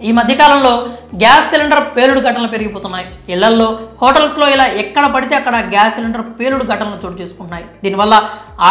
ఈ మధ్యకాలంలో gas cylinder పేలుడు ఘటనలు పెరిగిపోతున్నాయి. ఇళ్లల్లో, హోటల్స్లో ఇలా ఎక్కడ పడితే అక్కడ గ్యాస్ సిలిండర్ పేలుడు ఘటనలు చోటు చేసుకుంటున్నాయి. దీనివల్ల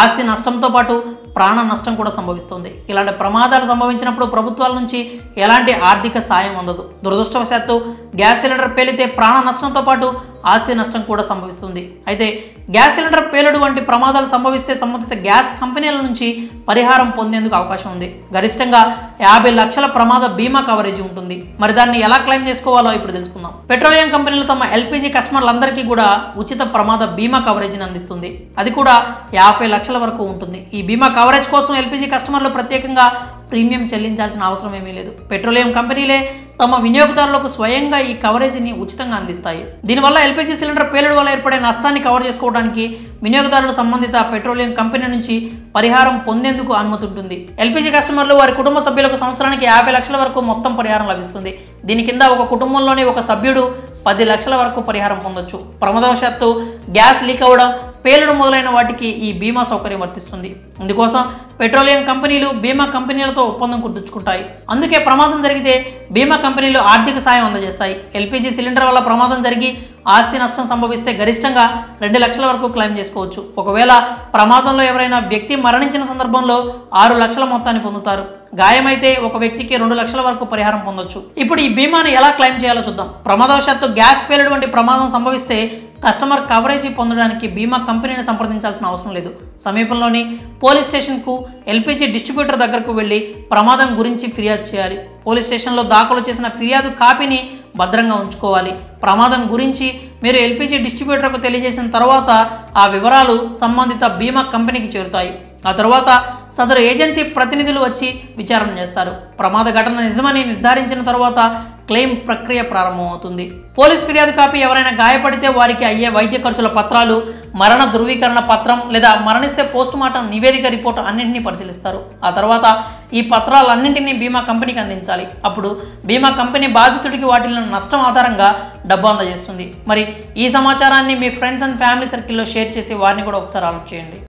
ఆస్తి నష్టంతో పాటు ప్రాణ నష్టం కూడా సంభవిస్తుంది. ఇలాంటి ప్రమాదాలు సంభవించినప్పుడు ప్రభుత్వాల నుంచి ఎలాంటి ఆర్థిక సాయం అందదు. దురదృష్టవశాత్తు గ్యాస్ సిలిండర్ పేలితే ప్రాణ నష్టంతో పాటు ఆస్తి నష్టం కూడా సంభవిస్తుంది. అయితే గ్యాస్ సిలిండర్ పేలుడు వంటి ప్రమాదాలు సంభవిస్తే సంబంధిత గ్యాస్ కంపెనీల నుంచి పరిహారం పొందేందుకు అవకాశం ఉంది. గరిష్టంగా 50 లక్షల ప్రమాద బీమా కవరేజీ ఉంటుంది. మరి దాన్ని ఎలా క్లెయిమ్ చేసుకోవాలో ఇప్పుడు తెలుసుకుందాం. పెట్రోలియం కంపెనీలు తమ ఎల్పీజీ కస్టమర్లందరికీ కూడా ఉచిత ప్రమాద బీమా కవరేజీని అందిస్తుంది. అది కూడా 50 లక్షల వరకు ఉంటుంది. ఈ బీమా కవరేజ్ కోసం ఎల్పీజీ కస్టమర్లు ప్రత్యేకంగా ప్రీమియం చెల్లించాల్సిన అవసరం ఏమీ లేదు. పెట్రోలియం కంపెనీలే తమ వినియోగదారులకు స్వయంగా ఈ కవరేజీని ఉచితంగా అందిస్తాయి. దీనివల్ల ఎల్పీజీ సిలిండర్ పేలుడు వల్ల ఏర్పడే నష్టాన్ని కవర్ చేసుకోవడానికి వినియోగదారులు సంబంధిత పెట్రోలియం కంపెనీ నుంచి పరిహారం పొందేందుకు అనుమతి ఉంటుంది. ఎల్పీజీ కస్టమర్లు వారి కుటుంబ సభ్యులకు సంవత్సరానికి 50 లక్షల వరకు మొత్తం పరిహారం లభిస్తుంది. దీని కింద ఒక కుటుంబంలోని ఒక సభ్యుడు 10 లక్షల వరకు పరిహారం పొందొచ్చు. ప్రమాదవశాత్తు గ్యాస్ లీక్ అవ్వడం, పేలుడు మొదలైన వాటికి ఈ బీమా సౌకర్యం వర్తిస్తుంది. ఇందుకోసం పెట్రోలియం కంపెనీలు బీమా కంపెనీలతో ఒప్పందం కుదుర్చుకుంటాయి. అందుకే ప్రమాదం జరిగితే బీమా కంపెనీలు ఆర్థిక సాయం అందజేస్తాయి. ఎల్పీజీ సిలిండర్ వల్ల ప్రమాదం జరిగి ఆస్తి నష్టం సంభవిస్తే గరిష్టంగా 2 లక్షల వరకు క్లెయిమ్ చేసుకోవచ్చు. ఒకవేళ ప్రమాదంలో ఎవరైనా వ్యక్తి మరణించిన సందర్భంలో 6 లక్షల మొత్తాన్ని పొందుతారు. గాయమైతే ఒక వ్యక్తికి 2 లక్షల వరకు పరిహారం పొందొచ్చు. ఇప్పుడు ఈ బీమాను ఎలా క్లెయిమ్ చేయాలో చూద్దాం. ప్రమాదవశాత్తు గ్యాస్ పేలుడు వంటి ప్రమాదం సంభవిస్తే కస్టమర్ కవరేజీ పొందడానికి బీమా కంపెనీని సంప్రదించాల్సిన అవసరం లేదు. సమీపంలోని పోలీస్ స్టేషన్కు, ఎల్పీజీ డిస్ట్రిబ్యూటర్ దగ్గరకు వెళ్ళి ప్రమాదం గురించి ఫిర్యాదు చేయాలి. పోలీస్ స్టేషన్లో దాఖలు చేసిన ఫిర్యాదు కాపీని భద్రంగా ఉంచుకోవాలి. ప్రమాదం గురించి మీరు ఎల్పీజీ డిస్ట్రిబ్యూటర్కు తెలియజేసిన తర్వాత ఆ వివరాలు సంబంధిత బీమా కంపెనీకి చేరుతాయి. ఆ తర్వాత సదరు ఏజెన్సీ ప్రతినిధులు వచ్చి విచారణ చేస్తారు. ప్రమాద ఘటన నిజమని నిర్ధారించిన తర్వాత క్లెయిమ్ ప్రక్రియ ప్రారంభమవుతుంది. పోలీస్ ఫిర్యాదు కాపీ ఎవరైనా గాయపడితే వారికి అయ్యే వైద్య ఖర్చుల పత్రాలు, మరణ ధృవీకరణ పత్రం లేదా మరణిస్తే పోస్ట్ మార్టం నివేదిక రిపోర్టు అన్నింటినీ పరిశీలిస్తారు. ఆ తర్వాత ఈ పత్రాలన్నింటినీ బీమా కంపెనీకి అందించాలి. అప్పుడు బీమా కంపెనీ బాధితుడికి వాటిలో నష్టం ఆధారంగా డబ్బు అందజేస్తుంది. మరి ఈ సమాచారాన్ని మీ ఫ్రెండ్స్ అండ్ ఫ్యామిలీ సర్కిల్లో షేర్ చేసి వారిని కూడా ఒకసారి ఆలోచన చేయండి.